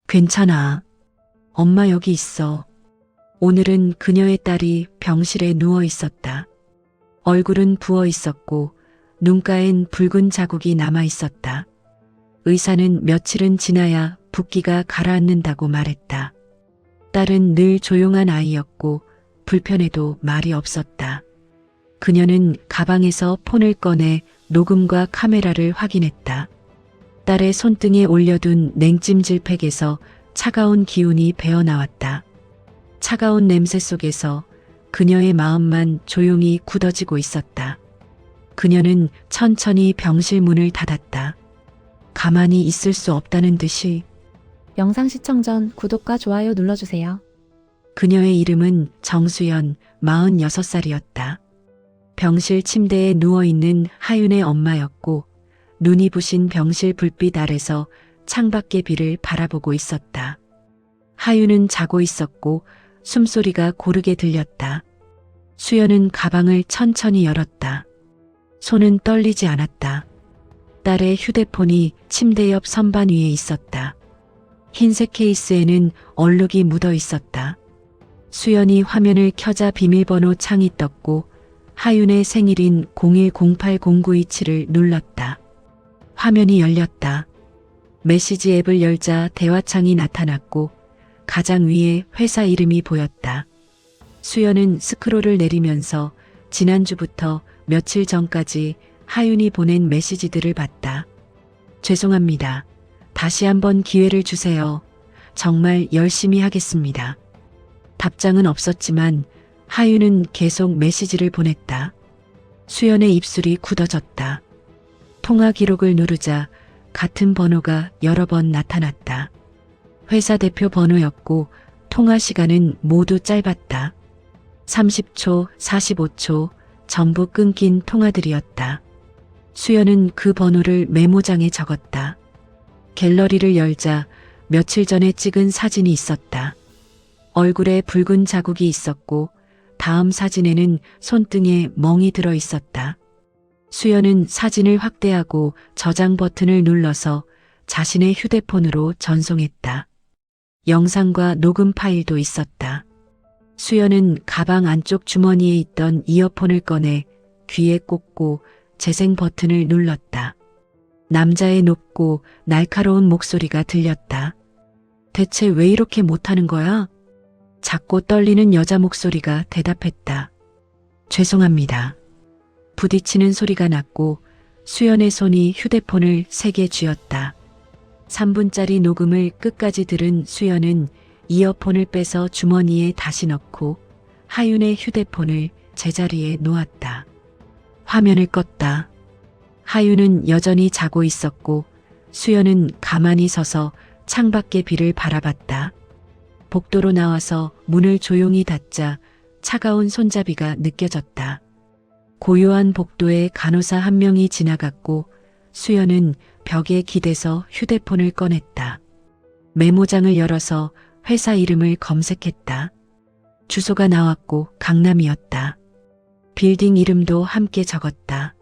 괜찮아. 엄마 여기 있어. 오늘은 그녀의 딸이 병실에 누워 있었다. 얼굴은 부어 있었고 눈가엔 붉은 자국이 남아 있었다. 의사는 며칠은 지나야 붓기가 가라앉는다고 말했다. 딸은 늘 조용한 아이였고 불편해도 말이 없었다. 그녀는 가방에서 폰을 꺼내 녹음과 카메라를 확인했다. 딸의 손등에 올려둔 냉찜질 팩에서 차가운 기운이 배어나왔다. 차가운 냄새 속에서 그녀의 마음만 조용히 굳어지고 있었다. 그녀는 천천히 병실 문을 닫았다. 가만히 있을 수 없다는 듯이. 영상 시청 전 구독과 좋아요 눌러주세요. 그녀의 이름은 정수연, 46살이었다. 병실 침대에 누워있는 하윤의 엄마였고 눈이 부신 병실 불빛 아래서 창밖의 비를 바라보고 있었다. 하윤은 자고 있었고 숨소리가 고르게 들렸다. 수연은 가방을 천천히 열었다. 손은 떨리지 않았다. 딸의 휴대폰이 침대 옆 선반 위에 있었다. 흰색 케이스에는 얼룩이 묻어 있었다. 수연이 화면을 켜자 비밀번호 창이 떴고 하윤의 생일인 01080927을 눌렀다. 화면이 열렸다. 메시지 앱을 열자 대화창이 나타났고 가장 위에 회사 이름이 보였다. 수연은 스크롤을 내리면서 지난주부터 며칠 전까지 하윤이 보낸 메시지들을 봤다. 죄송합니다. 다시 한번 기회를 주세요. 정말 열심히 하겠습니다. 답장은 없었지만 하윤은 계속 메시지를 보냈다. 수연의 입술이 굳어졌다. 통화 기록을 누르자 같은 번호가 여러 번 나타났다. 회사 대표 번호였고 통화 시간은 모두 짧았다. 30초, 45초, 전부 끊긴 통화들이었다. 수연은 그 번호를 메모장에 적었다. 갤러리를 열자 며칠 전에 찍은 사진이 있었다. 얼굴에 붉은 자국이 있었고 다음 사진에는 손등에 멍이 들어 있었다. 수연은 사진을 확대하고 저장 버튼을 눌러서 자신의 휴대폰으로 전송했다. 영상과 녹음 파일도 있었다. 수연은 가방 안쪽 주머니에 있던 이어폰을 꺼내 귀에 꽂고 재생 버튼을 눌렀다. 남자의 높고 날카로운 목소리가 들렸다. 대체 왜 이렇게 못하는 거야? 작고 떨리는 여자 목소리가 대답했다. 죄송합니다. 부딪히는 소리가 났고 수연의 손이 휴대폰을 세게 쥐었다. 3분짜리 녹음을 끝까지 들은 수연은 이어폰을 빼서 주머니에 다시 넣고 하윤의 휴대폰을 제자리에 놓았다. 화면을 껐다. 하윤은 여전히 자고 있었고 수연은 가만히 서서 창밖의 비를 바라봤다. 복도로 나와서 문을 조용히 닫자 차가운 손잡이가 느껴졌다. 고요한 복도에 간호사 한 명이 지나갔고 수연은 벽에 기대서 휴대폰을 꺼냈다. 메모장을 열어서 회사 이름을 검색했다. 주소가 나왔고 강남이었다. 빌딩 이름도 함께 적었다.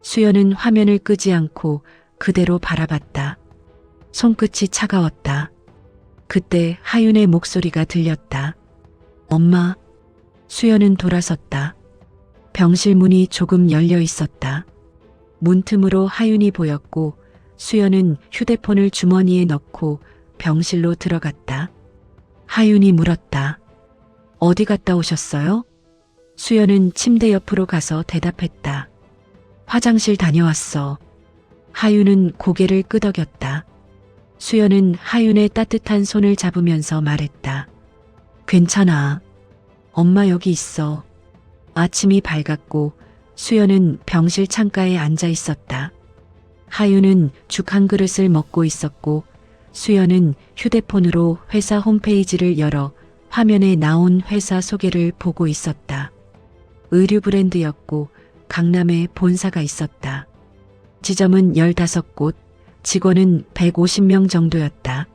수연은 화면을 끄지 않고 그대로 바라봤다. 손끝이 차가웠다. 그때 하윤의 목소리가 들렸다. 엄마. 수연은 돌아섰다. 병실 문이 조금 열려 있었다. 문틈으로 하윤이 보였고 수연은 휴대폰을 주머니에 넣고 병실로 들어갔다. 하윤이 물었다. 어디 갔다 오셨어요? 수연은 침대 옆으로 가서 대답했다. 화장실 다녀왔어. 하윤은 고개를 끄덕였다. 수연은 하윤의 따뜻한 손을 잡으면서 말했다. 괜찮아. 엄마 여기 있어. 아침이 밝았고 수연은 병실 창가에 앉아 있었다. 하윤은 죽 한 그릇을 먹고 있었고 수연은 휴대폰으로 회사 홈페이지를 열어 화면에 나온 회사 소개를 보고 있었다. 의류 브랜드였고 강남에 본사가 있었다. 지점은 15곳, 직원은 150명 정도였다.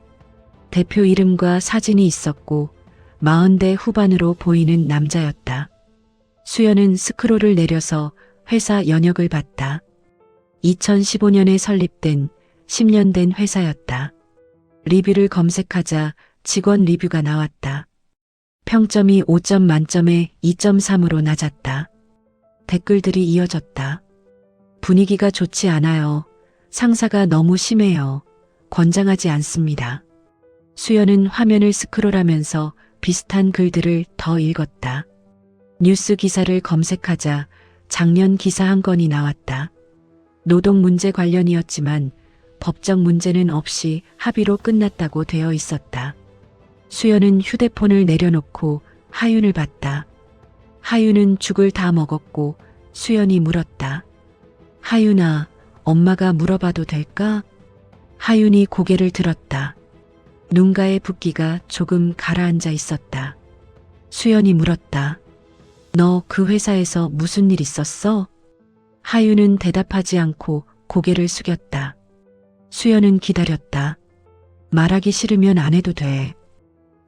대표 이름과 사진이 있었고 40대 후반으로 보이는 남자였다. 수연은 스크롤을 내려서 회사 연역을 봤다. 2015년에 설립된 10년 된 회사였다. 리뷰를 검색하자 직원 리뷰가 나왔다. 평점이 5점 만점에 2.3으로 낮았다. 댓글들이 이어졌다. 분위기가 좋지 않아요. 상사가 너무 심해요. 권장하지 않습니다. 수연은 화면을 스크롤하면서 비슷한 글들을 더 읽었다. 뉴스 기사를 검색하자 작년 기사 한 건이 나왔다. 노동 문제 관련이었지만 법적 문제는 없이 합의로 끝났다고 되어 있었다. 수연은 휴대폰을 내려놓고 하윤을 봤다. 하윤은 죽을 다 먹었고 수연이 물었다. 하윤아, 엄마가 물어봐도 될까? 하윤이 고개를 들었다. 눈가의 붓기가 조금 가라앉아 있었다. 수연이 물었다. 너 그 회사에서 무슨 일 있었어? 하윤은 대답하지 않고 고개를 숙였다. 수연은 기다렸다. 말하기 싫으면 안 해도 돼.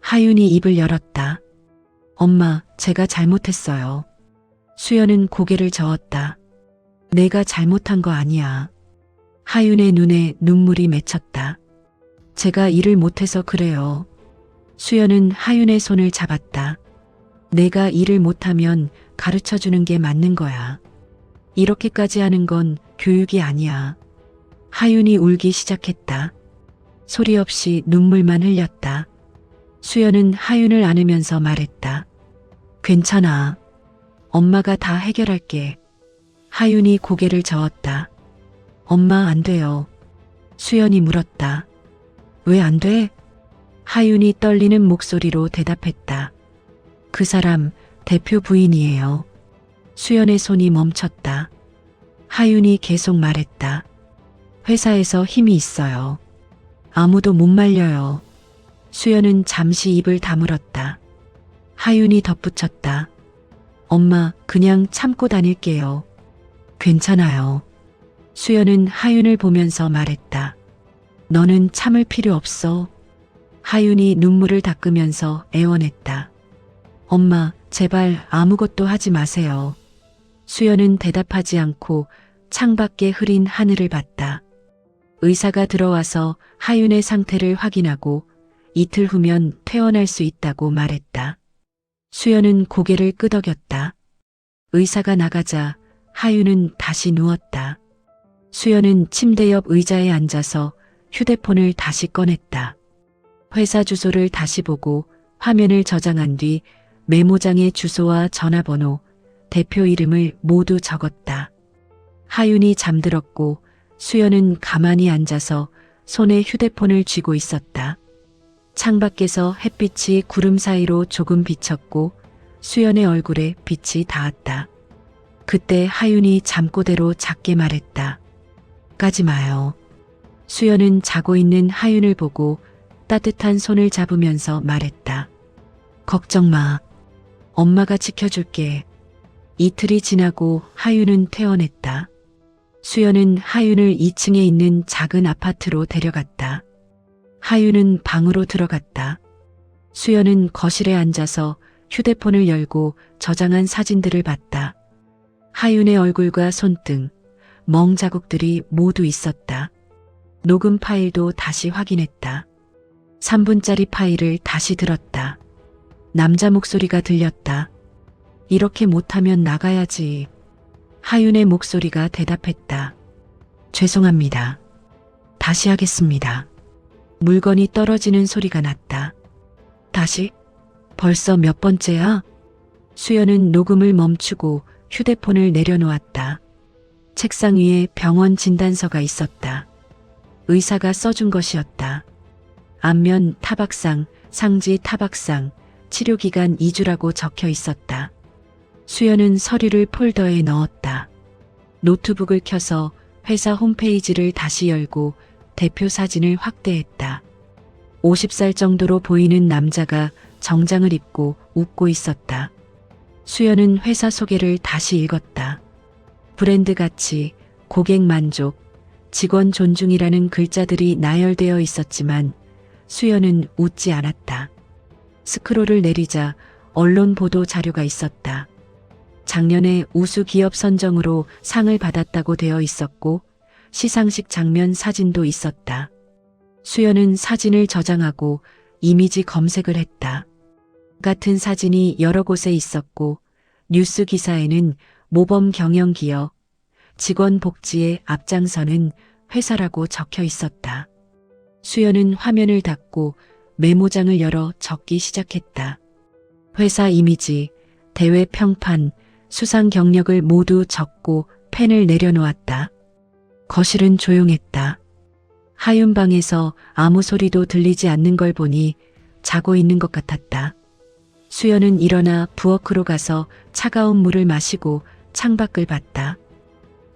하윤이 입을 열었다. 엄마, 제가 잘못했어요. 수연은 고개를 저었다. 내가 잘못한 거 아니야. 하윤의 눈에 눈물이 맺혔다. 제가 일을 못해서 그래요. 수연은 하윤의 손을 잡았다. 내가 일을 못하면 가르쳐 주는 게 맞는 거야. 이렇게까지 하는 건 교육이 아니야. 하윤이 울기 시작했다. 소리 없이 눈물만 흘렸다. 수연은 하윤을 안으면서 말했다. 괜찮아. 엄마가 다 해결할게. 하윤이 고개를 저었다. 엄마 안 돼요. 수연이 물었다. 왜 안 돼? 하윤이 떨리는 목소리로 대답했다. 그 사람 대표 부인이에요. 수연의 손이 멈췄다. 하윤이 계속 말했다. 회사에서 힘이 있어요. 아무도 못 말려요. 수연은 잠시 입을 다물었다. 하윤이 덧붙였다. 엄마, 그냥 참고 다닐게요. 괜찮아요. 수연은 하윤을 보면서 말했다. 너는 참을 필요 없어. 하윤이 눈물을 닦으면서 애원했다. 엄마, 제발 아무것도 하지 마세요. 수연은 대답하지 않고 창밖에 흐린 하늘을 봤다. 의사가 들어와서 하윤의 상태를 확인하고 이틀 후면 퇴원할 수 있다고 말했다. 수연은 고개를 끄덕였다. 의사가 나가자 하윤은 다시 누웠다. 수연은 침대 옆 의자에 앉아서 휴대폰을 다시 꺼냈다. 회사 주소를 다시 보고 화면을 저장한 뒤 메모장에 주소와 전화번호, 대표 이름을 모두 적었다. 하윤이 잠들었고 수연은 가만히 앉아서 손에 휴대폰을 쥐고 있었다. 창밖에서 햇빛이 구름 사이로 조금 비쳤고 수연의 얼굴에 빛이 닿았다. 그때 하윤이 잠꼬대로 작게 말했다. 까지 마요. 수연은 자고 있는 하윤을 보고 따뜻한 손을 잡으면서 말했다. 걱정 마. 엄마가 지켜줄게. 이틀이 지나고 하윤은 퇴원했다. 수연은 하윤을 2층에 있는 작은 아파트로 데려갔다. 하윤은 방으로 들어갔다. 수연은 거실에 앉아서 휴대폰을 열고 저장한 사진들을 봤다. 하윤의 얼굴과 손등, 멍 자국들이 모두 있었다. 녹음 파일도 다시 확인했다. 3분짜리 파일을 다시 들었다. 남자 목소리가 들렸다. 이렇게 못하면 나가야지. 하윤의 목소리가 대답했다. 죄송합니다. 다시 하겠습니다. 물건이 떨어지는 소리가 났다. 다시? 벌써 몇 번째야? 수연은 녹음을 멈추고 휴대폰을 내려놓았다. 책상 위에 병원 진단서가 있었다. 의사가 써준 것이었다. 안면 타박상, 상지 타박상, 치료기간 2주라고 적혀 있었다. 수연은 서류를 폴더에 넣었다. 노트북을 켜서 회사 홈페이지를 다시 열고 대표 사진을 확대했다. 50살 정도로 보이는 남자가 정장을 입고 웃고 있었다. 수연은 회사 소개를 다시 읽었다. 브랜드 가치, 고객 만족, 직원 존중이라는 글자들이 나열되어 있었지만 수연은 웃지 않았다. 스크롤을 내리자 언론 보도 자료가 있었다. 작년에 우수 기업 선정으로 상을 받았다고 되어 있었고 시상식 장면 사진도 있었다. 수연은 사진을 저장하고 이미지 검색을 했다. 같은 사진이 여러 곳에 있었고 뉴스 기사에는 모범 경영기업, 직원 복지에 앞장서는 회사라고 적혀 있었다. 수연은 화면을 닫고 메모장을 열어 적기 시작했다. 회사 이미지, 대회 평판, 수상 경력을 모두 적고 펜을 내려놓았다. 거실은 조용했다. 하윤 방에서 아무 소리도 들리지 않는 걸 보니 자고 있는 것 같았다. 수연은 일어나 부엌으로 가서 차가운 물을 마시고 창밖을 봤다.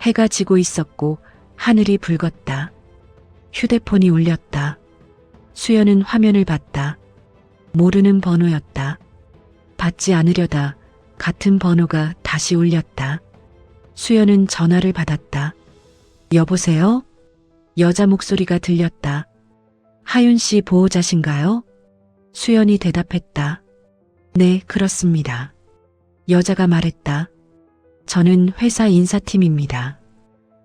해가 지고 있었고 하늘이 붉었다. 휴대폰이 울렸다. 수연은 화면을 봤다. 모르는 번호였다. 받지 않으려다 같은 번호가 다시 울렸다. 수연은 전화를 받았다. 여보세요? 여자 목소리가 들렸다. 하윤 씨 보호자신가요? 수연이 대답했다. 네, 그렇습니다. 여자가 말했다. 저는 회사 인사팀입니다.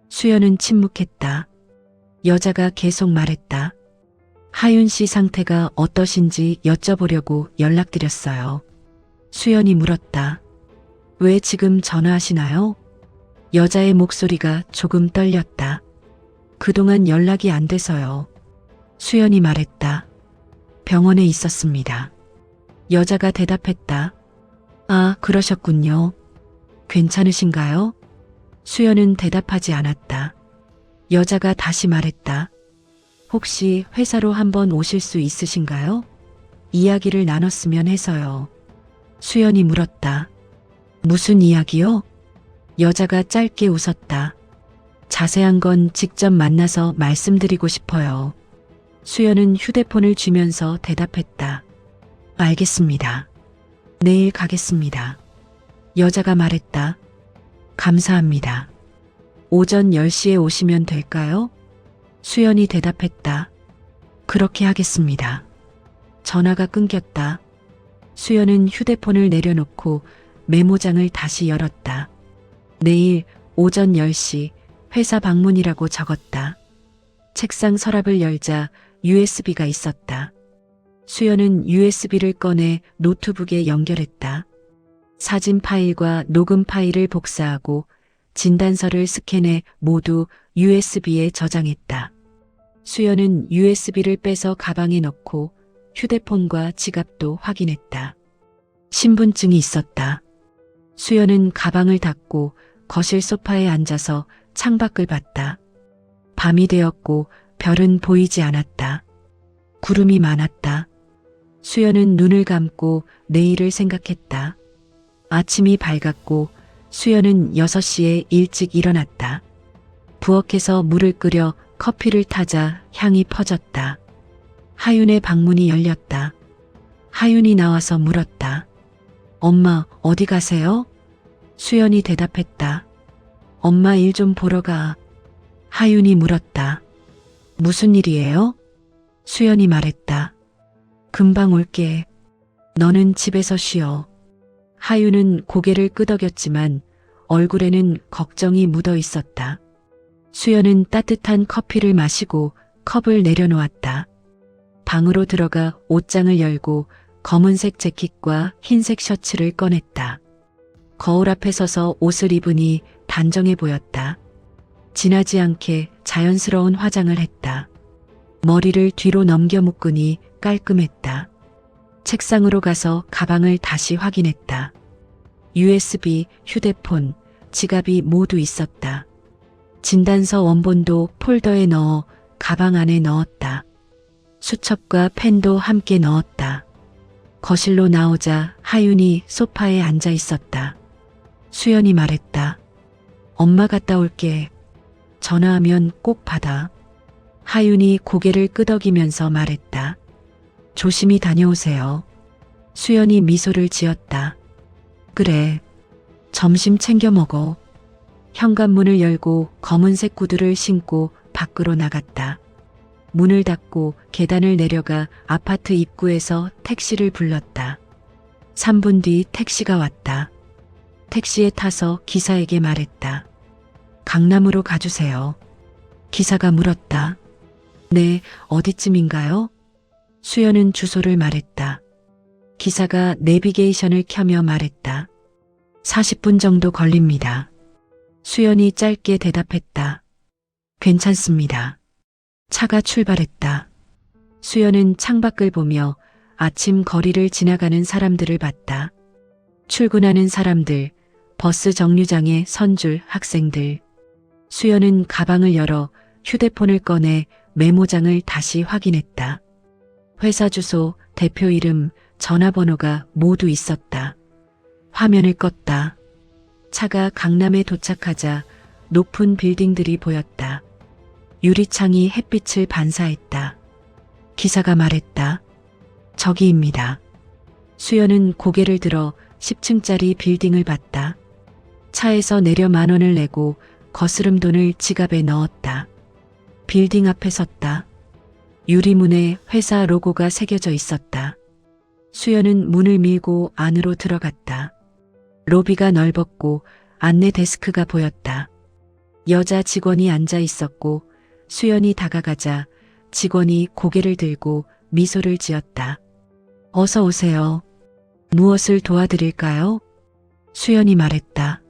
수연은 침묵했다. 여자가 계속 말했다. 하윤 씨 상태가 어떠신지 여쭤보려고 연락드렸어요. 수연이 물었다. 왜 지금 전화하시나요? 여자의 목소리가 조금 떨렸다. 그동안 연락이 안 돼서요. 수연이 말했다. 병원에 있었습니다. 여자가 대답했다. 아, 그러셨군요. 괜찮으신가요? 수연은 대답하지 않았다. 여자가 다시 말했다. 혹시 회사로 한번 오실 수 있으신가요? 이야기를 나눴으면 해서요. 수연이 물었다. 무슨 이야기요? 여자가 짧게 웃었다. 자세한 건 직접 만나서 말씀드리고 싶어요. 수연은 휴대폰을 쥐면서 대답했다. 알겠습니다. 내일 가겠습니다. 여자가 말했다. 감사합니다. 오전 10시에 오시면 될까요? 수연이 대답했다. 그렇게 하겠습니다. 전화가 끊겼다. 수연은 휴대폰을 내려놓고 메모장을 다시 열었다. 내일 오전 10시 회사 방문이라고 적었다. 책상 서랍을 열자 USB가 있었다. 수연은 USB를 꺼내 노트북에 연결했다. 사진 파일과 녹음 파일을 복사하고 진단서를 스캔해 모두 USB에 저장했다. 수연은 USB를 빼서 가방에 넣고 휴대폰과 지갑도 확인했다. 신분증이 있었다. 수연은 가방을 닫고 거실 소파에 앉아서 창밖을 봤다. 밤이 되었고 별은 보이지 않았다. 구름이 많았다. 수연은 눈을 감고 내일을 생각했다. 아침이 밝았고 수연은 6시에 일찍 일어났다. 부엌에서 물을 끓여 커피를 타자 향이 퍼졌다. 하윤의 방문이 열렸다. 하윤이 나와서 물었다. 엄마, 어디 가세요? 수연이 대답했다. 엄마 일 좀 보러 가. 하윤이 물었다. 무슨 일이에요? 수연이 말했다. 금방 올게. 너는 집에서 쉬어. 하윤은 고개를 끄덕였지만 얼굴에는 걱정이 묻어 있었다. 수연은 따뜻한 커피를 마시고 컵을 내려놓았다. 방으로 들어가 옷장을 열고 검은색 재킷과 흰색 셔츠를 꺼냈다. 거울 앞에 서서 옷을 입으니 단정해 보였다. 진하지 않게 자연스러운 화장을 했다. 머리를 뒤로 넘겨 묶으니 깔끔했다. 책상으로 가서 가방을 다시 확인했다. USB, 휴대폰, 지갑이 모두 있었다. 진단서 원본도 폴더에 넣어 가방 안에 넣었다. 수첩과 펜도 함께 넣었다. 거실로 나오자 하윤이 소파에 앉아 있었다. 수연이 말했다. 엄마 갔다 올게. 전화하면 꼭 받아. 하윤이 고개를 끄덕이면서 말했다. 조심히 다녀오세요. 수연이 미소를 지었다. 그래. 점심 챙겨 먹어. 현관문을 열고 검은색 구두를 신고 밖으로 나갔다. 문을 닫고 계단을 내려가 아파트 입구에서 택시를 불렀다. 3분 뒤 택시가 왔다. 택시에 타서 기사에게 말했다. 강남으로 가주세요. 기사가 물었다. 네, 어디쯤인가요? 수연은 주소를 말했다. 기사가 내비게이션을 켜며 말했다. 40분 정도 걸립니다. 수연이 짧게 대답했다. 괜찮습니다. 차가 출발했다. 수연은 창밖을 보며 아침 거리를 지나가는 사람들을 봤다. 출근하는 사람들, 버스 정류장에 선 줄 학생들. 수연은 가방을 열어 휴대폰을 꺼내 메모장을 다시 확인했다. 회사 주소, 대표 이름, 전화번호가 모두 있었다. 화면을 껐다. 차가 강남에 도착하자 높은 빌딩들이 보였다. 유리창이 햇빛을 반사했다. 기사가 말했다. 저기입니다. 수연은 고개를 들어 10층짜리 빌딩을 봤다. 차에서 내려 10,000원을 내고 거스름 돈을 지갑에 넣었다. 빌딩 앞에 섰다. 유리문에 회사 로고가 새겨져 있었다. 수연은 문을 밀고 안으로 들어갔다. 로비가 넓었고 안내 데스크가 보였다. 여자 직원이 앉아 있었고 수연이 다가가자 직원이 고개를 들고 미소를 지었다. 어서 오세요. 무엇을 도와드릴까요? 수연이 말했다.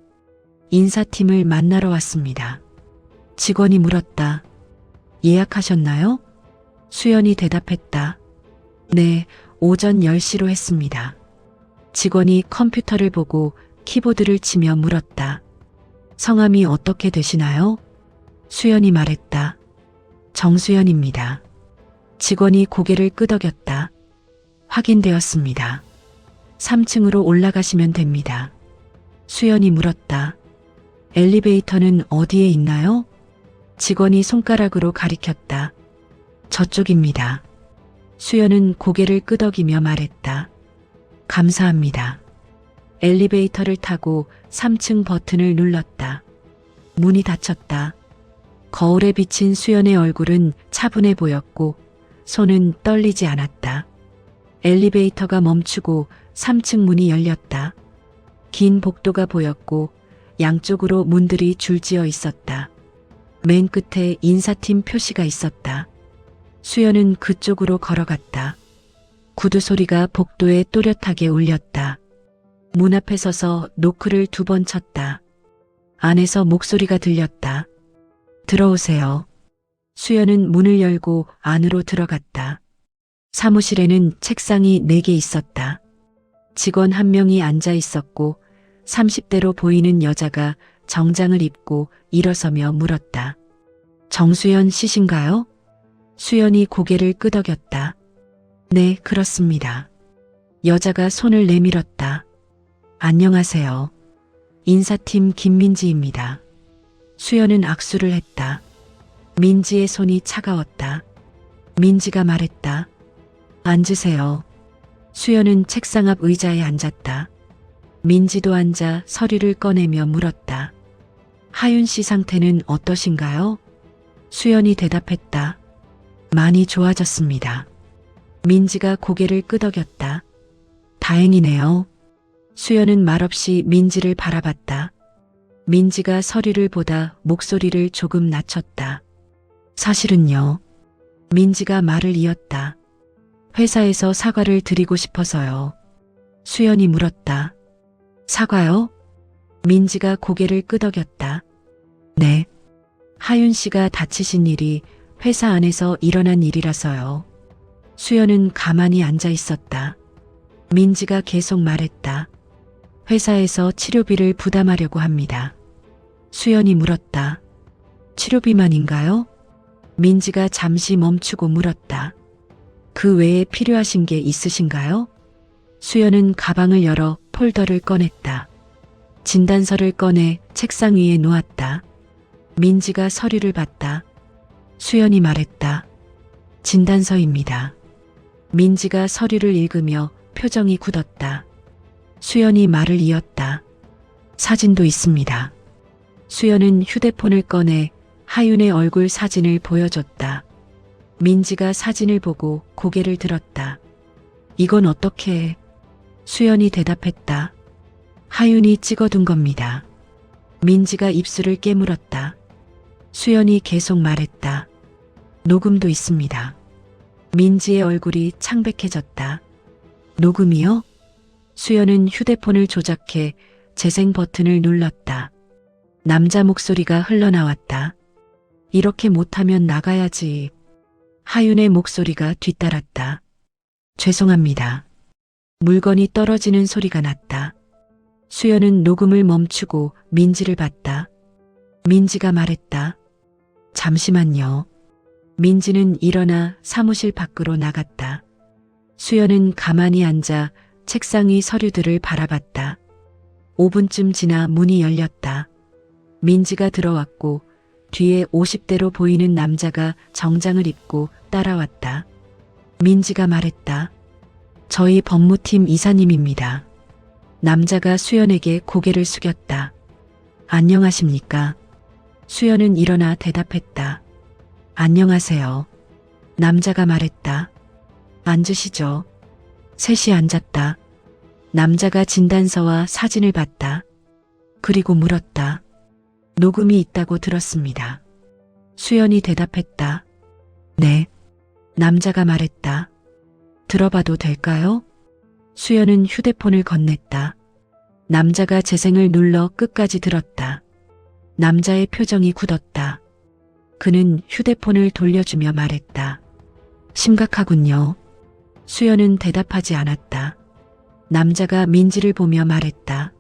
인사팀을 만나러 왔습니다. 직원이 물었다. 예약하셨나요? 수연이 대답했다. 네, 오전 10시로 했습니다. 직원이 컴퓨터를 보고 키보드를 치며 물었다. 성함이 어떻게 되시나요? 수연이 말했다. 정수연입니다. 직원이 고개를 끄덕였다. 확인되었습니다. 3층으로 올라가시면 됩니다. 수연이 물었다. 엘리베이터는 어디에 있나요? 직원이 손가락으로 가리켰다. 저쪽입니다. 수연은 고개를 끄덕이며 말했다. 감사합니다. 엘리베이터를 타고 3층 버튼을 눌렀다. 문이 닫혔다. 거울에 비친 수연의 얼굴은 차분해 보였고 손은 떨리지 않았다. 엘리베이터가 멈추고 3층 문이 열렸다. 긴 복도가 보였고 양쪽으로 문들이 줄지어 있었다. 맨 끝에 인사팀 표시가 있었다. 수연은 그쪽으로 걸어갔다. 구두 소리가 복도에 또렷하게 울렸다. 문 앞에 서서 노크를 2번 쳤다. 안에서 목소리가 들렸다. 들어오세요. 수연은 문을 열고 안으로 들어갔다. 사무실에는 책상이 4개 있었다. 직원 1명이 앉아 있었고 30대로 보이는 여자가 정장을 입고 일어서며 물었다. 정수연 씨신가요? 수연이 고개를 끄덕였다. 네, 그렇습니다. 여자가 손을 내밀었다. 안녕하세요. 인사팀 김민지입니다. 수연은 악수를 했다. 민지의 손이 차가웠다. 민지가 말했다. 앉으세요. 수연은 책상 앞 의자에 앉았다. 민지도 앉아 서류를 꺼내며 물었다. 하윤 씨 상태는 어떠신가요? 수연이 대답했다. 많이 좋아졌습니다. 민지가 고개를 끄덕였다. 다행이네요. 수연은 말없이 민지를 바라봤다. 민지가 서류를 보다 목소리를 조금 낮췄다. 사실은요. 민지가 말을 이었다. 회사에서 사과를 드리고 싶어서요. 수연이 물었다. 사과요? 민지가 고개를 끄덕였다. 네. 하윤 씨가 다치신 일이 회사 안에서 일어난 일이라서요. 수연은 가만히 앉아 있었다. 민지가 계속 말했다. 회사에서 치료비를 부담하려고 합니다. 수연이 물었다. 치료비만인가요? 민지가 잠시 멈추고 물었다. 그 외에 필요하신 게 있으신가요? 수연은 가방을 열어 폴더를 꺼냈다. 진단서를 꺼내 책상 위에 놓았다. 민지가 서류를 봤다. 수연이 말했다. 진단서입니다. 민지가 서류를 읽으며 표정이 굳었다. 수연이 말을 이었다. 사진도 있습니다. 수연은 휴대폰을 꺼내 하윤의 얼굴 사진을 보여줬다. 민지가 사진을 보고 고개를 들었다. 이건 어떻게 해? 수연이 대답했다. 하윤이 찍어둔 겁니다. 민지가 입술을 깨물었다. 수연이 계속 말했다. 녹음도 있습니다. 민지의 얼굴이 창백해졌다. 녹음이요? 수연은 휴대폰을 조작해 재생 버튼을 눌렀다. 남자 목소리가 흘러나왔다. 이렇게 못하면 나가야지. 하윤의 목소리가 뒤따랐다. 죄송합니다. 물건이 떨어지는 소리가 났다. 수연은 녹음을 멈추고 민지를 봤다. 민지가 말했다. 잠시만요. 민지는 일어나 사무실 밖으로 나갔다. 수연은 가만히 앉아 책상 위 서류들을 바라봤다. 5분쯤 지나 문이 열렸다. 민지가 들어왔고 뒤에 50대로 보이는 남자가 정장을 입고 따라왔다. 민지가 말했다. 저희 법무팀 이사님입니다. 남자가 수연에게 고개를 숙였다. 안녕하십니까? 수연은 일어나 대답했다. 안녕하세요. 남자가 말했다. 앉으시죠. 셋이 앉았다. 남자가 진단서와 사진을 봤다. 그리고 물었다. 녹음이 있다고 들었습니다. 수연이 대답했다. 네. 남자가 말했다. 들어봐도 될까요? 수연은 휴대폰을 건넸다. 남자가 재생을 눌러 끝까지 들었다. 남자의 표정이 굳었다. 그는 휴대폰을 돌려주며 말했다. 심각하군요. 수연은 대답하지 않았다. 남자가 민지를 보며 말했다.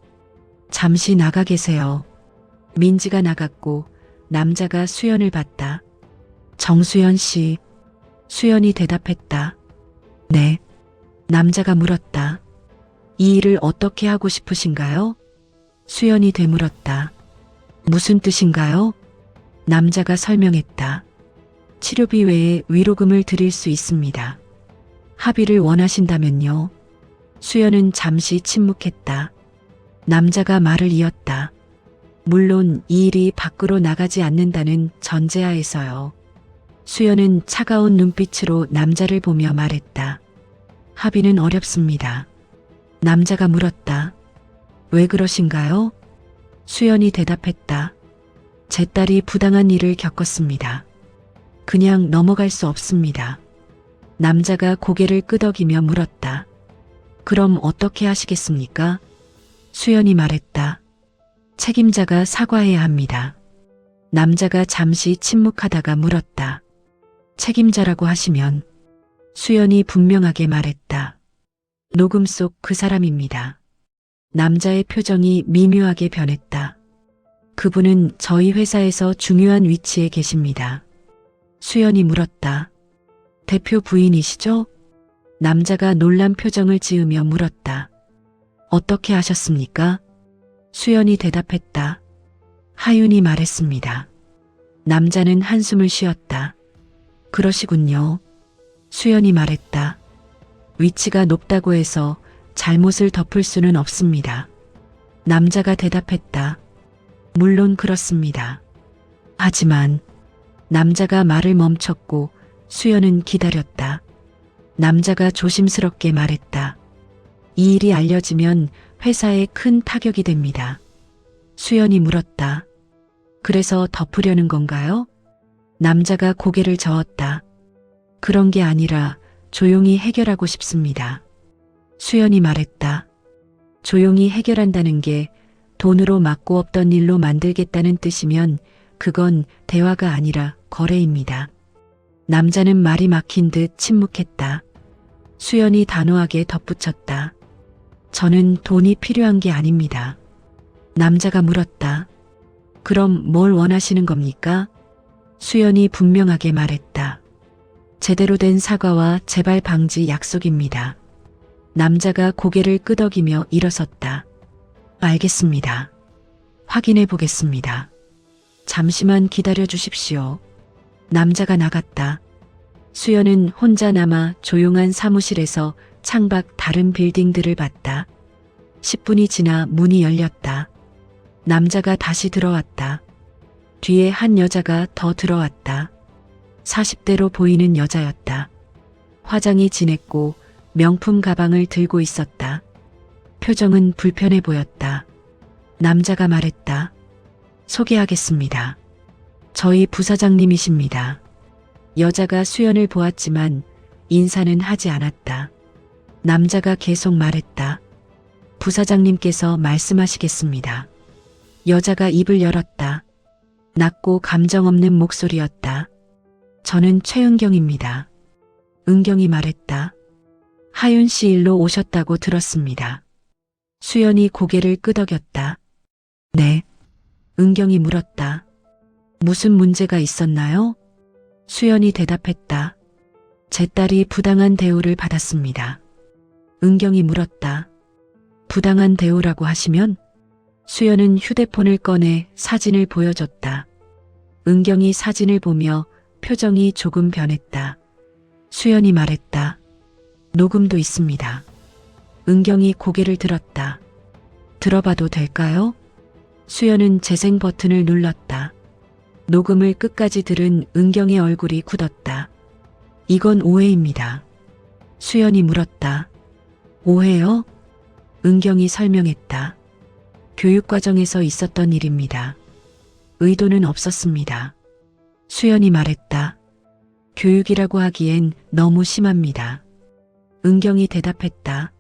잠시 나가 계세요. 민지가 나갔고 남자가 수연을 봤다. 정수연 씨. 수연이 대답했다. 네. 남자가 물었다. 이 일을 어떻게 하고 싶으신가요? 수연이 되물었다. 무슨 뜻인가요? 남자가 설명했다. 치료비 외에 위로금을 드릴 수 있습니다. 합의를 원하신다면요. 수연은 잠시 침묵했다. 남자가 말을 이었다. 물론 이 일이 밖으로 나가지 않는다는 전제하에서요. 수연은 차가운 눈빛으로 남자를 보며 말했다. 합의는 어렵습니다. 남자가 물었다. 왜 그러신가요? 수연이 대답했다. 제 딸이 부당한 일을 겪었습니다. 그냥 넘어갈 수 없습니다. 남자가 고개를 끄덕이며 물었다. 그럼 어떻게 하시겠습니까? 수연이 말했다. 책임자가 사과해야 합니다. 남자가 잠시 침묵하다가 물었다. 책임자라고 하시면? 수연이 분명하게 말했다. 녹음 속 그 사람입니다. 남자의 표정이 미묘하게 변했다. 그분은 저희 회사에서 중요한 위치에 계십니다. 수연이 물었다. 대표 부인이시죠? 남자가 놀란 표정을 지으며 물었다. 어떻게 하셨습니까? 수연이 대답했다. 하윤이 말했습니다. 남자는 한숨을 쉬었다. 그러시군요. 수연이 말했다. 위치가 높다고 해서 잘못을 덮을 수는 없습니다. 남자가 대답했다. 물론 그렇습니다. 하지만 남자가 말을 멈췄고 수연은 기다렸다. 남자가 조심스럽게 말했다. 이 일이 알려지면 회사에 큰 타격이 됩니다. 수연이 물었다. 그래서 덮으려는 건가요? 남자가 고개를 저었다. 그런 게 아니라 조용히 해결하고 싶습니다. 수연이 말했다. 조용히 해결한다는 게 돈으로 막고 없던 일로 만들겠다는 뜻이면 그건 대화가 아니라 거래입니다. 남자는 말이 막힌 듯 침묵했다. 수연이 단호하게 덧붙였다. 저는 돈이 필요한 게 아닙니다. 남자가 물었다. 그럼 뭘 원하시는 겁니까? 수연이 분명하게 말했다. 제대로 된 사과와 재발 방지 약속입니다. 남자가 고개를 끄덕이며 일어섰다. 알겠습니다. 확인해 보겠습니다. 잠시만 기다려 주십시오. 남자가 나갔다. 수연은 혼자 남아 조용한 사무실에서 창밖 다른 빌딩들을 봤다. 10분이 지나 문이 열렸다. 남자가 다시 들어왔다. 뒤에 한 여자가 더 들어왔다. 40대로 보이는 여자였다. 화장이 진했고 명품 가방을 들고 있었다. 표정은 불편해 보였다. 남자가 말했다. 소개하겠습니다. 저희 부사장님이십니다. 여자가 수연을 보았지만 인사는 하지 않았다. 남자가 계속 말했다. 부사장님께서 말씀하시겠습니다. 여자가 입을 열었다. 낮고 감정 없는 목소리였다. 저는 최은경입니다. 은경이 말했다. 하윤 씨 일로 오셨다고 들었습니다. 수연이 고개를 끄덕였다. 네. 은경이 물었다. 무슨 문제가 있었나요? 수연이 대답했다. 제 딸이 부당한 대우를 받았습니다. 은경이 물었다. 부당한 대우라고 하시면? 수연은 휴대폰을 꺼내 사진을 보여줬다. 은경이 사진을 보며 표정이 조금 변했다. 수연이 말했다. 녹음도 있습니다. 은경이 고개를 들었다. 들어봐도 될까요? 수연은 재생 버튼을 눌렀다. 녹음을 끝까지 들은 은경의 얼굴이 굳었다. 이건 오해입니다. 수연이 물었다. 오해요? 은경이 설명했다. 교육과정에서 있었던 일입니다. 의도는 없었습니다. 수연이 말했다. 교육이라고 하기엔 너무 심합니다. 은경이 대답했다.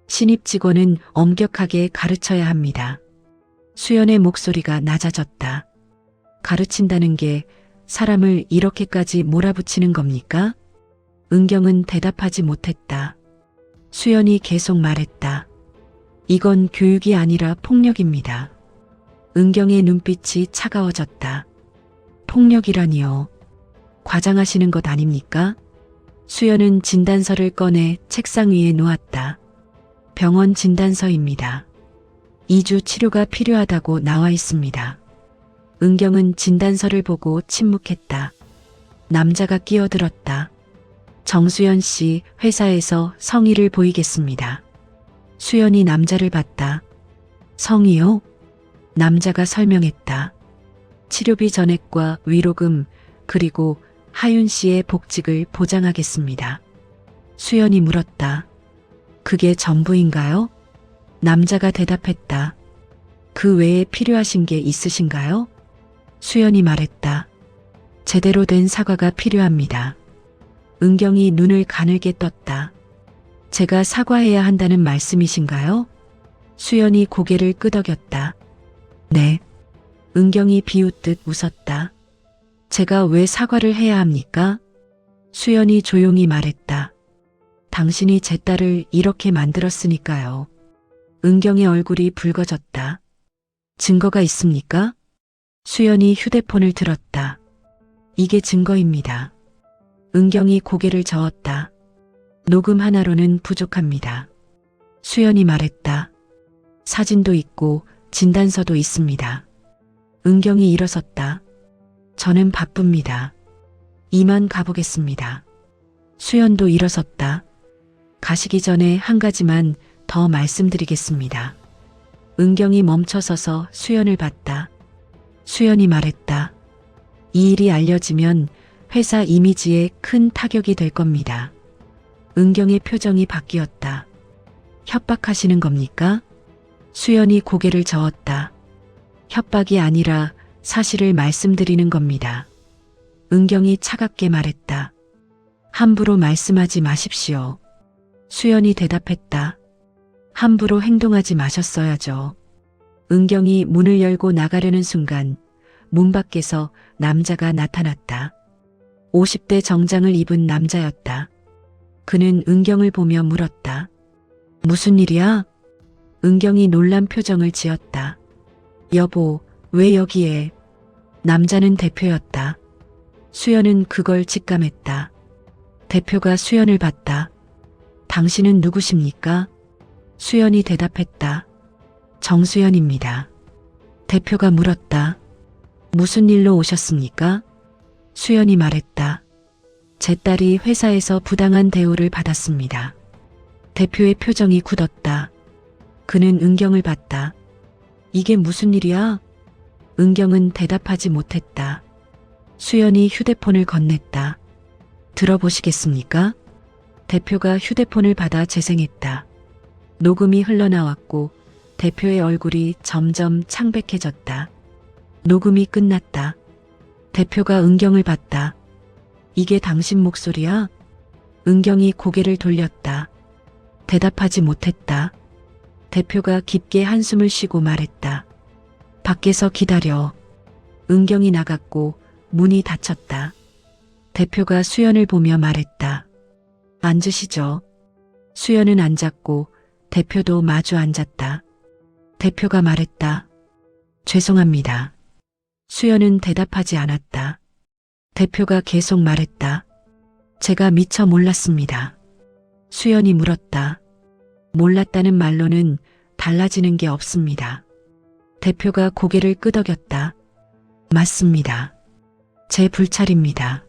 신입 직원은 엄격하게 가르쳐야 합니다. 수연의 목소리가 낮아졌다. 가르친다는 게 사람을 이렇게까지 몰아붙이는 겁니까? 은경은 대답하지 못했다. 수연이 계속 말했다. 이건 교육이 아니라 폭력입니다. 은경의 눈빛이 차가워졌다. 폭력이라니요. 과장하시는 것 아닙니까? 수연은 진단서를 꺼내 책상 위에 놓았다. 병원 진단서입니다. 2주 치료가 필요하다고 나와 있습니다. 은경은 진단서를 보고 침묵했다. 남자가 끼어들었다. 정수연 씨 회사에서 성의를 보이겠습니다. 수연이 남자를 봤다. 성의요? 남자가 설명했다. 치료비 전액과 위로금 그리고 하윤 씨의 복직을 보장하겠습니다. 수연이 물었다. 그게 전부인가요? 남자가 대답했다. 그 외에 필요하신 게 있으신가요? 수연이 말했다. 제대로 된 사과가 필요합니다. 은경이 눈을 가늘게 떴다. 제가 사과해야 한다는 말씀이신가요? 수연이 고개를 끄덕였다. 네. 은경이 비웃듯 웃었다. 제가 왜 사과를 해야 합니까? 수연이 조용히 말했다. 당신이 제 딸을 이렇게 만들었으니까요. 은경의 얼굴이 붉어졌다. 증거가 있습니까? 수연이 휴대폰을 들었다. 이게 증거입니다. 은경이 고개를 저었다. 녹음 하나로는 부족합니다. 수연이 말했다. 사진도 있고 진단서도 있습니다. 은경이 일어섰다. 저는 바쁩니다. 이만 가보겠습니다. 수연도 일어섰다. 가시기 전에 한 가지만 더 말씀드리겠습니다. 은경이 멈춰서서 수연을 봤다. 수연이 말했다. 이 일이 알려지면 회사 이미지에 큰 타격이 될 겁니다. 은경의 표정이 바뀌었다. 협박하시는 겁니까? 수연이 고개를 저었다. 협박이 아니라 사실을 말씀드리는 겁니다. 은경이 차갑게 말했다. 함부로 말씀하지 마십시오. 수연이 대답했다. 함부로 행동하지 마셨어야죠. 은경이 문을 열고 나가려는 순간 문 밖에서 남자가 나타났다. 50대 정장을 입은 남자였다. 그는 은경을 보며 물었다. 무슨 일이야? 은경이 놀란 표정을 지었다. 여보, 왜 여기에? 남자는 대표였다. 수연은 그걸 직감했다. 대표가 수연을 봤다. 당신은 누구십니까? 수연이 대답했다. 정수연입니다. 대표가 물었다. 무슨 일로 오셨습니까? 수연이 말했다. 제 딸이 회사에서 부당한 대우를 받았습니다. 대표의 표정이 굳었다. 그는 은경을 봤다. 이게 무슨 일이야? 은경은 대답하지 못했다. 수연이 휴대폰을 건넸다. 들어보시겠습니까? 대표가 휴대폰을 받아 재생했다. 녹음이 흘러나왔고 대표의 얼굴이 점점 창백해졌다. 녹음이 끝났다. 대표가 은경을 봤다. 이게 당신 목소리야? 은경이 고개를 돌렸다. 대답하지 못했다. 대표가 깊게 한숨을 쉬고 말했다. 밖에서 기다려. 은경이 나갔고 문이 닫혔다. 대표가 수연을 보며 말했다. 앉으시죠. 수연은 앉았고 대표도 마주 앉았다. 대표가 말했다. 죄송합니다. 수연은 대답하지 않았다. 대표가 계속 말했다. 제가 미처 몰랐습니다. 수연이 물었다. 몰랐다는 말로는 달라지는 게 없습니다. 대표가 고개를 끄덕였다. 맞습니다. 제 불찰입니다.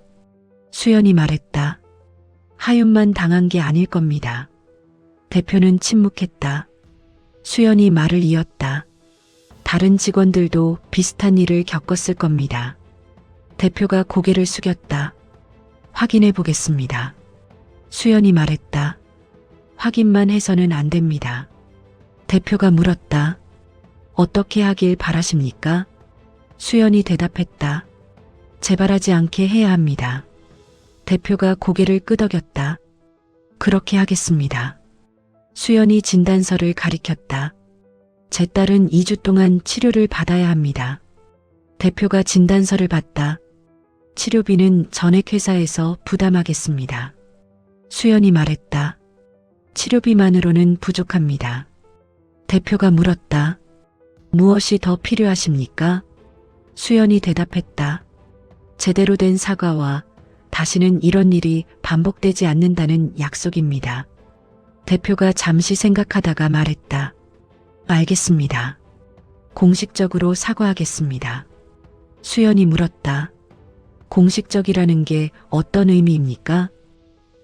수연이 말했다. 하윤만 당한 게 아닐 겁니다. 대표는 침묵했다. 수연이 말을 이었다. 다른 직원들도 비슷한 일을 겪었을 겁니다. 대표가 고개를 숙였다. 확인해 보겠습니다. 수연이 말했다. 확인만 해서는 안 됩니다. 대표가 물었다. 어떻게 하길 바라십니까? 수연이 대답했다. 재발하지 않게 해야 합니다. 대표가 고개를 끄덕였다. 그렇게 하겠습니다. 수연이 진단서를 가리켰다. 제 딸은 2주 동안 치료를 받아야 합니다. 대표가 진단서를 봤다. 치료비는 전액회사에서 부담하겠습니다. 수연이 말했다. 치료비만으로는 부족합니다. 대표가 물었다. 무엇이 더 필요하십니까? 수연이 대답했다. 제대로 된 사과와 다시는 이런 일이 반복되지 않는다는 약속입니다. 대표가 잠시 생각하다가 말했다. 알겠습니다. 공식적으로 사과하겠습니다. 수연이 물었다. 공식적이라는 게 어떤 의미입니까?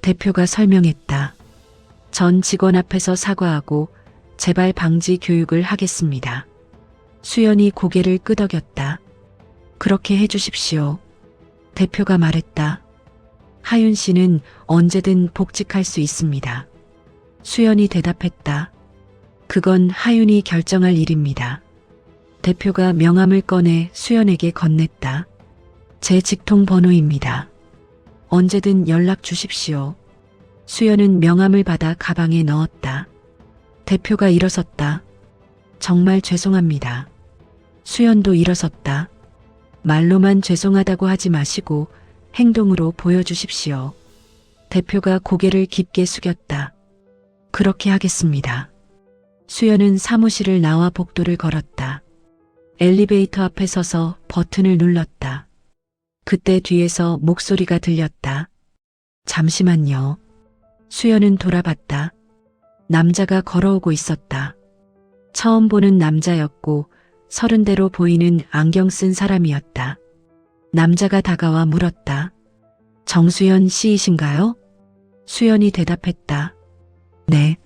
대표가 설명했다. 전 직원 앞에서 사과하고 재발 방지 교육을 하겠습니다. 수연이 고개를 끄덕였다. 그렇게 해주십시오. 대표가 말했다. 하윤 씨는 언제든 복직할 수 있습니다. 수연이 대답했다. 그건 하윤이 결정할 일입니다. 대표가 명함을 꺼내 수연에게 건넸다. 제 직통 번호입니다. 언제든 연락 주십시오. 수연은 명함을 받아 가방에 넣었다. 대표가 일어섰다. 정말 죄송합니다. 수연도 일어섰다. 말로만 죄송하다고 하지 마시고 행동으로 보여주십시오. 대표가 고개를 깊게 숙였다. 그렇게 하겠습니다. 수연은 사무실을 나와 복도를 걸었다. 엘리베이터 앞에 서서 버튼을 눌렀다. 그때 뒤에서 목소리가 들렸다. 잠시만요. 수연은 돌아봤다. 남자가 걸어오고 있었다. 처음 보는 남자였고 30대로 보이는 안경 쓴 사람이었다. 남자가 다가와 물었다. 정수연 씨이신가요? 수연이 대답했다. 네.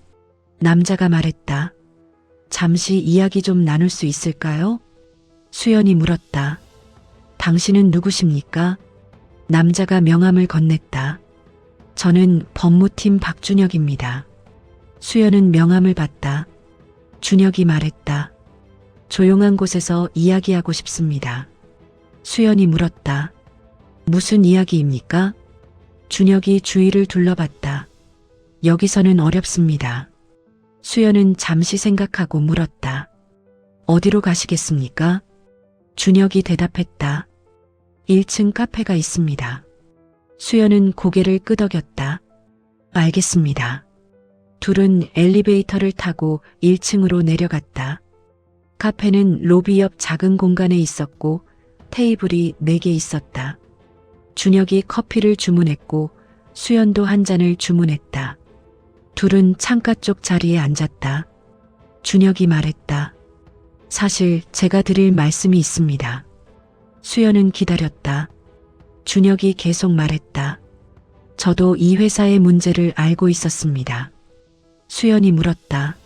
남자가 말했다. 잠시 이야기 좀 나눌 수 있을까요? 수연이 물었다. 당신은 누구십니까? 남자가 명함을 건넸다. 저는 법무팀 박준혁입니다. 수연은 명함을 봤다. 준혁이 말했다. 조용한 곳에서 이야기하고 싶습니다. 수연이 물었다. 무슨 이야기입니까? 준혁이 주위를 둘러봤다. 여기서는 어렵습니다. 수연은 잠시 생각하고 물었다. 어디로 가시겠습니까? 준혁이 대답했다. 1층 카페가 있습니다. 수연은 고개를 끄덕였다. 알겠습니다. 둘은 엘리베이터를 타고 1층으로 내려갔다. 카페는 로비 옆 작은 공간에 있었고 테이블이 4개 있었다. 준혁이 커피를 주문했고 수연도 한 잔을 주문했다. 둘은 창가 쪽 자리에 앉았다. 준혁이 말했다. 사실 제가 드릴 말씀이 있습니다. 수연은 기다렸다. 준혁이 계속 말했다. 저도 이 회사의 문제를 알고 있었습니다. 수연이 물었다.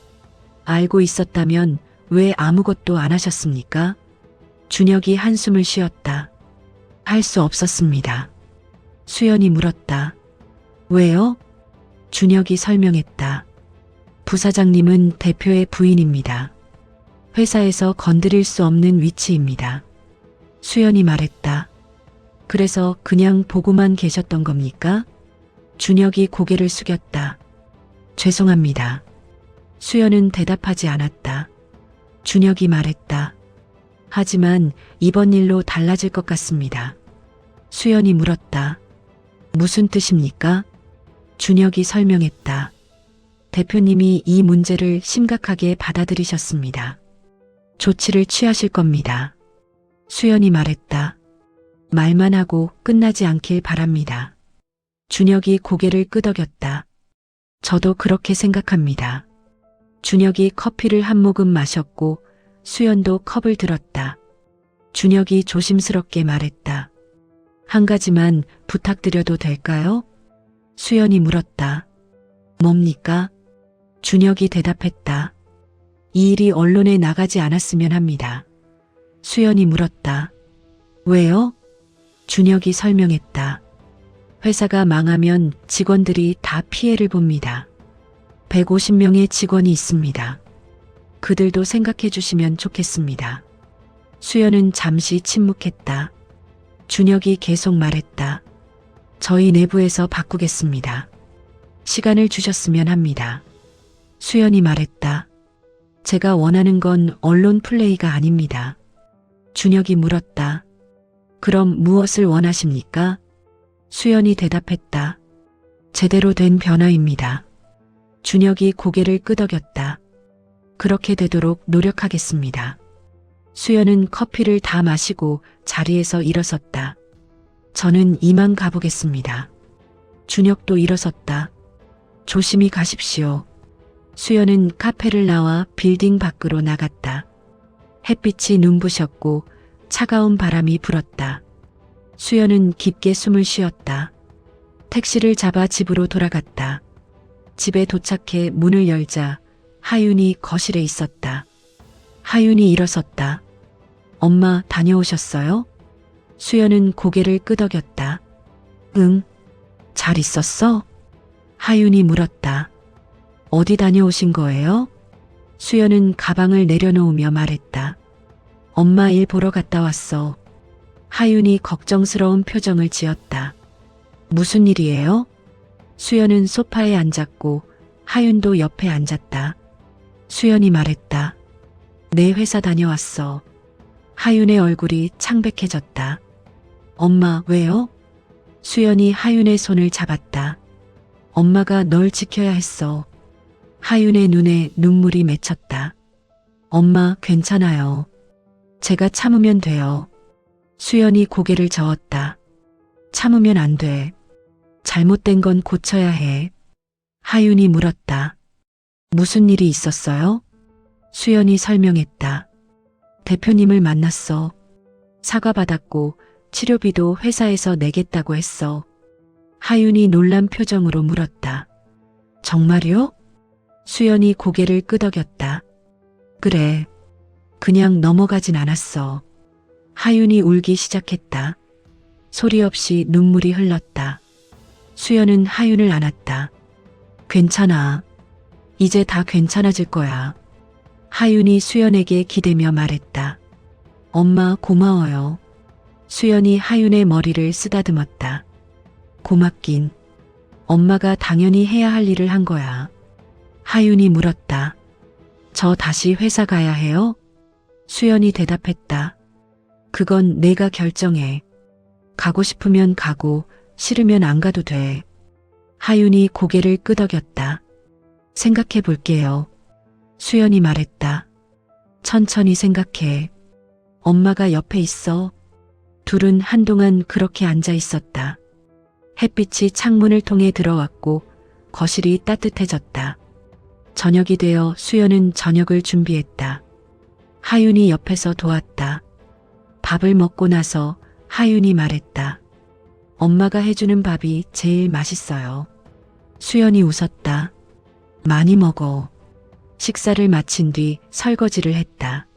알고 있었다면 왜 아무것도 안 하셨습니까? 준혁이 한숨을 쉬었다. 할 수 없었습니다. 수연이 물었다. 왜요? 준혁이 설명했다. 부사장님은 대표의 부인입니다. 회사에서 건드릴 수 없는 위치입니다. 수연이 말했다. 그래서 그냥 보고만 계셨던 겁니까? 준혁이 고개를 숙였다. 죄송합니다. 수연은 대답하지 않았다. 준혁이 말했다. 하지만 이번 일로 달라질 것 같습니다. 수연이 물었다. 무슨 뜻입니까? 준혁이 설명했다. 대표님이 이 문제를 심각하게 받아들이셨습니다. 조치를 취하실 겁니다. 수연이 말했다. 말만 하고 끝나지 않길 바랍니다. 준혁이 고개를 끄덕였다. 저도 그렇게 생각합니다. 준혁이 커피를 한 모금 마셨고 수연도 컵을 들었다. 준혁이 조심스럽게 말했다. 한 가지만 부탁드려도 될까요? 수연이 물었다. 뭡니까? 준혁이 대답했다. 이 일이 언론에 나가지 않았으면 합니다. 수연이 물었다. 왜요? 준혁이 설명했다. 회사가 망하면 직원들이 다 피해를 봅니다. 150명의 직원이 있습니다. 그들도 생각해 주시면 좋겠습니다. 수연은 잠시 침묵했다. 준혁이 계속 말했다. 저희 내부에서 바꾸겠습니다. 시간을 주셨으면 합니다. 수연이 말했다. 제가 원하는 건 언론 플레이가 아닙니다. 준혁이 물었다. 그럼 무엇을 원하십니까? 수연이 대답했다. 제대로 된 변화입니다. 준혁이 고개를 끄덕였다. 그렇게 되도록 노력하겠습니다. 수연은 커피를 다 마시고 자리에서 일어섰다. 저는 이만 가보겠습니다. 준혁도 일어섰다. 조심히 가십시오. 수연은 카페를 나와 빌딩 밖으로 나갔다. 햇빛이 눈부셨고 차가운 바람이 불었다. 수연은 깊게 숨을 쉬었다. 택시를 잡아 집으로 돌아갔다. 집에 도착해 문을 열자 하윤이 거실에 있었다. 하윤이 일어섰다. 엄마 다녀오셨어요? 수연은 고개를 끄덕였다. 응. 잘 있었어? 하윤이 물었다. 어디 다녀오신 거예요? 수연은 가방을 내려놓으며 말했다. 엄마 일 보러 갔다 왔어. 하윤이 걱정스러운 표정을 지었다. 무슨 일이에요? 수연은 소파에 앉았고 하윤도 옆에 앉았다. 수연이 말했다. 내 회사 다녀왔어. 하윤의 얼굴이 창백해졌다. 엄마 왜요? 수연이 하윤의 손을 잡았다. 엄마가 널 지켜야 했어. 하윤의 눈에 눈물이 맺혔다. 엄마 괜찮아요. 제가 참으면 돼요. 수연이 고개를 저었다. 참으면 안 돼. 잘못된 건 고쳐야 해. 하윤이 물었다. 무슨 일이 있었어요? 수연이 설명했다. 대표님을 만났어. 사과받았고 치료비도 회사에서 내겠다고 했어. 하윤이 놀란 표정으로 물었다. 정말요? 수연이 고개를 끄덕였다. 그래. 그냥 넘어가진 않았어. 하윤이 울기 시작했다. 소리 없이 눈물이 흘렀다. 수연은 하윤을 안았다. 괜찮아. 이제 다 괜찮아질 거야. 하윤이 수연에게 기대며 말했다. 엄마 고마워요. 수연이 하윤의 머리를 쓰다듬었다. 고맙긴. 엄마가 당연히 해야 할 일을 한 거야. 하윤이 물었다. 저 다시 회사 가야 해요? 수연이 대답했다. 그건 내가 결정해. 가고 싶으면 가고 싫으면 안 가도 돼. 하윤이 고개를 끄덕였다. 생각해 볼게요. 수연이 말했다. 천천히 생각해. 엄마가 옆에 있어. 둘은 한동안 그렇게 앉아 있었다. 햇빛이 창문을 통해 들어왔고 거실이 따뜻해졌다. 저녁이 되어 수연은 저녁을 준비했다. 하윤이 옆에서 도왔다. 밥을 먹고 나서 하윤이 말했다. 엄마가 해주는 밥이 제일 맛있어요. 수연이 웃었다. 많이 먹어. 식사를 마친 뒤 설거지를 했다.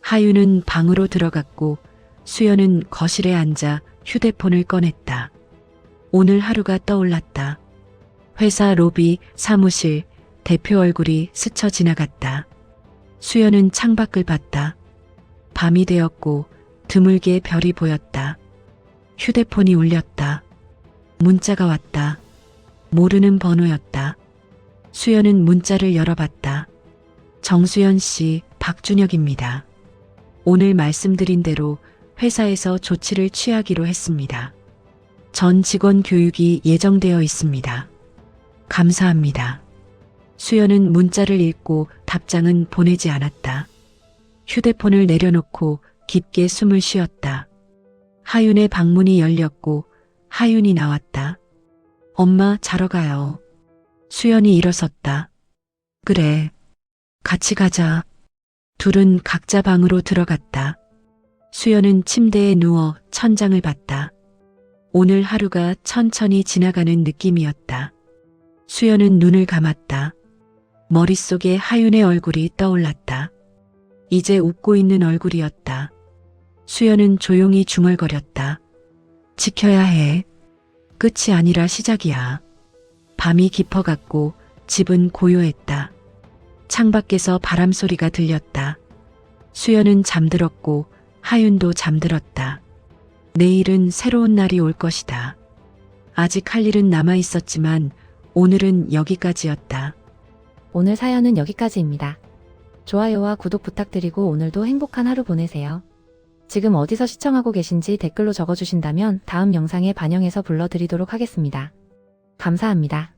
하윤은 방으로 들어갔고 수연은 거실에 앉아 휴대폰을 꺼냈다. 오늘 하루가 떠올랐다. 회사 로비, 사무실, 대표 얼굴이 스쳐 지나갔다. 수연은 창밖을 봤다. 밤이 되었고 드물게 별이 보였다. 휴대폰이 울렸다. 문자가 왔다. 모르는 번호였다. 수연은 문자를 열어봤다. 정수연 씨, 박준혁입니다. 오늘 말씀드린 대로 회사에서 조치를 취하기로 했습니다. 전 직원 교육이 예정되어 있습니다. 감사합니다. 수연은 문자를 읽고 답장은 보내지 않았다. 휴대폰을 내려놓고 깊게 숨을 쉬었다. 하윤의 방문이 열렸고 하윤이 나왔다. 엄마, 자러 가요. 수연이 일어섰다. 그래, 같이 가자. 둘은 각자 방으로 들어갔다. 수연은 침대에 누워 천장을 봤다. 오늘 하루가 천천히 지나가는 느낌이었다. 수연은 눈을 감았다. 머릿속에 하윤의 얼굴이 떠올랐다. 이제 웃고 있는 얼굴이었다. 수연은 조용히 중얼거렸다. 지켜야 해. 끝이 아니라 시작이야. 밤이 깊어갔고 집은 고요했다. 창밖에서 바람 소리가 들렸다. 수연은 잠들었고 하윤도 잠들었다. 내일은 새로운 날이 올 것이다. 아직 할 일은 남아 있었지만 오늘은 여기까지였다. 오늘 사연은 여기까지입니다. 좋아요와 구독 부탁드리고 오늘도 행복한 하루 보내세요. 지금 어디서 시청하고 계신지 댓글로 적어주신다면 다음 영상에 반영해서 불러드리도록 하겠습니다. 감사합니다.